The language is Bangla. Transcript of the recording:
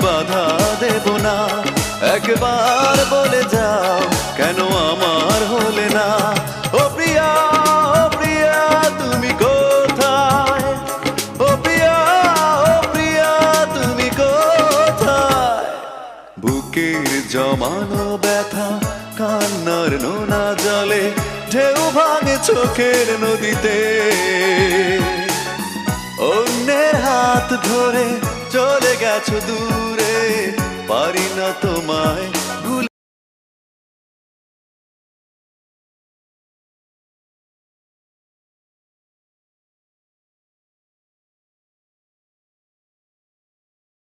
বাধা দেব না। একবার বলে যাও কেন আমার হলে না। ও প্রিয়া, ও প্রিয়া তুমি কোথায়? ও প্রিয়া, ও প্রিয়া তুমি কোথায়? বুকের জমানো ব্যথা কান্নার নোনা জলে ঢেউ ভাঙে চোখের নদীতে। অন্যের হাত ধরে চলে গেছো দূরে, পারি না তোমায়